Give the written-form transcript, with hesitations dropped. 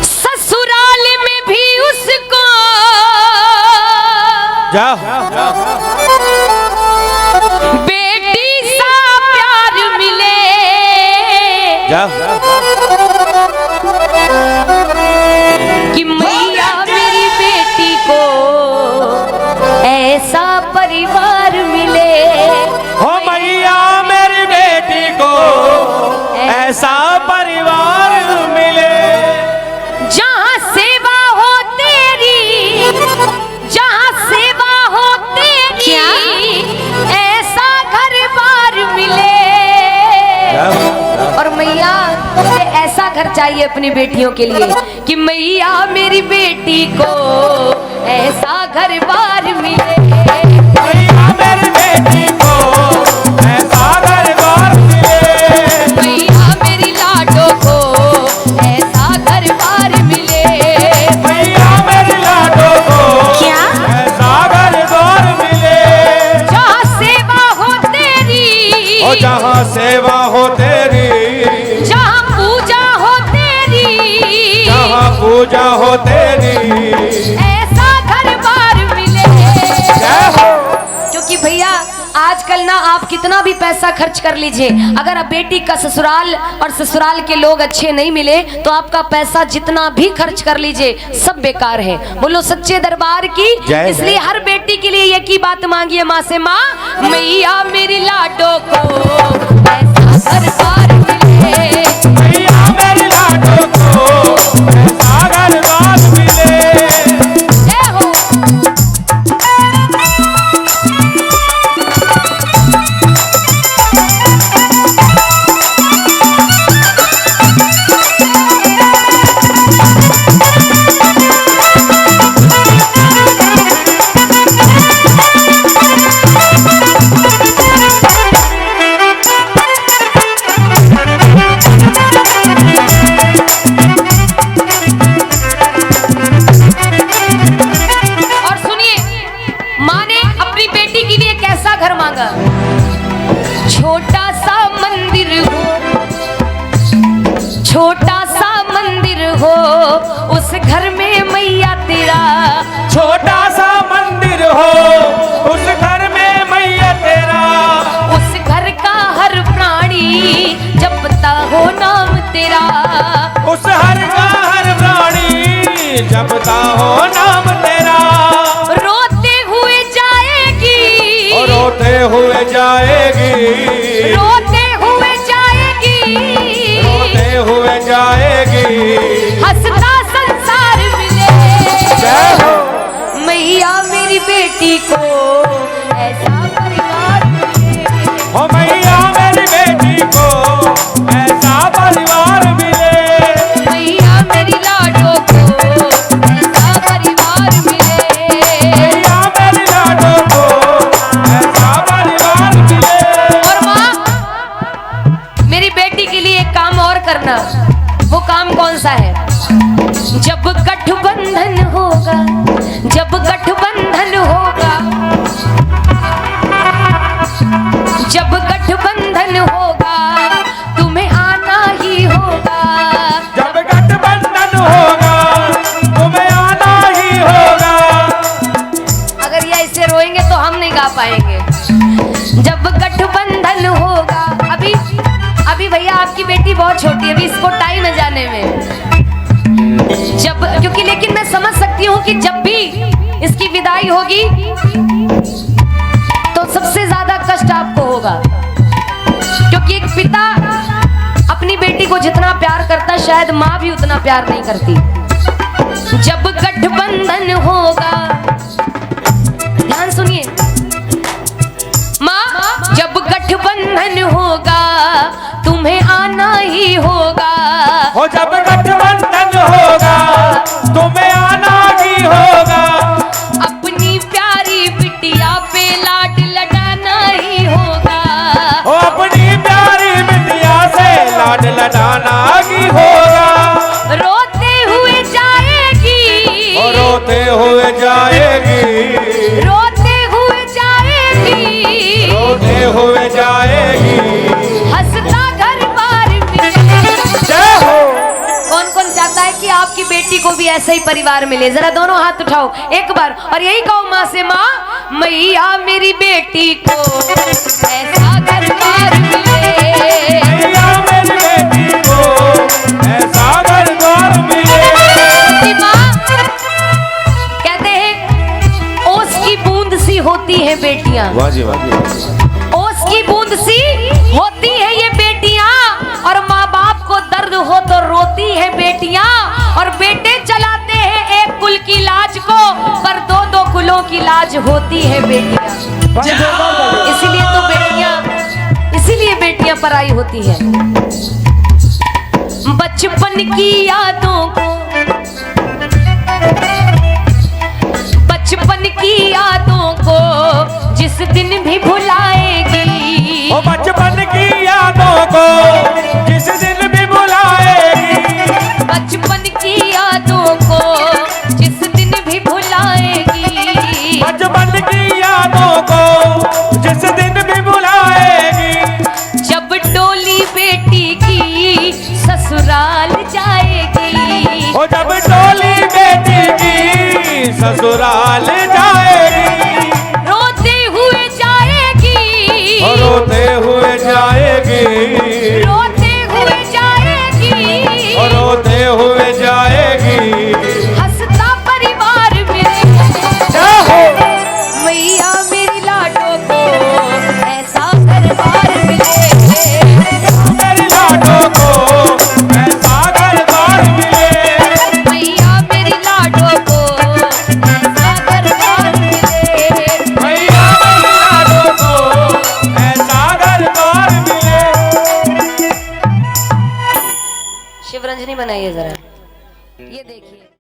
ससुराल में भी उसको बेटी सा प्यार मिले। कि मैया मेरी बेटी को ऐसा परिवार मिले। हो मैया मेरी बेटी को ऐसा परिवार मिले। जहाँ सेवा हो तेरी, जहाँ सेवा हो तेरी, ऐसा घर बार मिले। और मैया मुझे ऐसा घर चाहिए अपनी बेटियों के लिए कि मैया मेरी बेटी को ऐसा घर बार मिले। मैया मेरी बेटी को ऐसा घर बार मिले। मैया मेरी लाडो को ऐसा घर बार मिले। मैया मेरी लाडो को क्या ऐसा घर बार मिले। जहाँ सेवा हो तेरी, ओ जहाँ सेवा हो तेरी, जहाँ पूजा हो तेरी, जहाँ पूजा हो तेरी, ऐसा घर बार मिले। जय हो। क्योंकि भैया आजकल ना आप कितना भी पैसा खर्च कर लीजिए, अगर आप बेटी का ससुराल और ससुराल के लोग अच्छे नहीं मिले तो आपका पैसा जितना भी खर्च कर लीजिए सब बेकार है। बोलो सच्चे दरबार की। इसलिए हर बेटी के लिए एक ही बात मांगिए माँ से, माँ मैया मेरी लाडो को ऐसा घर बार मिले। मैया मेरी लाडो को ऐसा घर बार मिले। जय हो। और सुनिए, माँ ने अपनी बेटी के लिए कैसा घर मांगा। छोटा सा मंदिर हो, छोटा सा मंदिर हो, उस घर में मैया तेरा। छोटा सा मंदिर हो, उस घर में मैया तेरा। उस घर का हर प्राणी जपता हो नाम तेरा। उस हर का हर प्राणी जपता हो नाम तेरा। रोते हुए जाएगी, और रोते हुए जाएगी, रोते हुए जाएगी, रोते हुए जाएगी, हंसता संसार मिले। जय हो। मैया मेरी बेटी को ऐसा परिवार मिले। हो मैया मेरी बेटी को ऐसा परिवार मिले। मैया मेरी लाडो को ऐसा परिवार मिले। मैया मेरी लाडो को ऐसा परिवार मिले। और माँ मेरी बेटी के लिए एक काम और करना। वो काम कौन सा है? जब गठबंधन होगा, जब गठबंधन होगा, जब गठबंधन होगा, तुम्हें आना ही होगा। जब गठबंधन होगा, तुम्हें आना ही होगा। अगर ये ऐसे रोएंगे तो हम नहीं गा पाएंगे। जब गठबंधन होगा, अभी भैया आपकी बेटी बहुत छोटी है, अभी इसको टाइम है जाने में। जब क्योंकि लेकिन मैं समझ सकती हूँ कि जब भी इसकी विदाई होगी तो सबसे ज्यादा कष्ट आपको होगा। क्योंकि एक पिता अपनी बेटी को जितना प्यार करता शायद माँ भी उतना प्यार नहीं करती। जब गठबंधन होगा, ध्यान सुनिए माँ, जब गठबंधन होगा तुम्हें आना ही होगा। हो जब गठबंधन होगा, तुम्हें आना ही होगा। अपनी प्यारी बिटिया पे लाड लडाना ही होगा। हो अपनी प्यारी बिटिया से लाड लडाना ही होगा। रोते हुए जाएगी, और रोते हुए जाएगी, रोते हुए जाएगी, रोते हुए जाएगी, हंसता घर बार मिले। जय को भी ऐसा ही परिवार मिले। जरा दोनों हाथ उठाओ एक बार और यही कहो माँ से, माँ मैया मेरी बेटी को ऐसा घर द्वार मिले, मैया मेरी बेटी को ऐसा घर द्वार मिले। माँ कहते हैं ओस की बूंद सी होती है बेटियां, वाह जी वाह। ओस की बूंद सी होती है ये बेटियां, और माँ बाप को दर्द हो तो रोती है बेटियां, और बेटे चलाते हैं एक कुल की लाज को, पर दो दो कुलों की लाज होती है बेटियां। इसीलिए बेटियां पराई होती है। बचपन की यादों को, बचपन की यादों को जिस दिन भी भुलाएगी, ओ बचपन की यादों को जिस दिन भी बुलाएगी, बचपन की यादों को जिस दिन भी भुलाएगी, बचपन की यादों को जिस दिन भी बुलाएगी, जब डोली बेटी की ससुराल जाएगी, ओ जब डोली बेटी की ससुराल जाएगी, रोते हुए जाएगी, और रोते हुए जाएगी, रोते हुए जाएगी, और रोते हुए जाएगी, हंसता परिवार मिले। जय हो। मैया मेरी लाडो को ऐसा घर-बार मिले, मेरी लाडो को ऐसा घर द्वार मिले, मैया मेरी लाडो को ऐसा घर-बार मिले। मैया मेरी लाडो को ऐसा घर द्वार मिले। शिवरंजनी बनाइए जरा, ये देखिए।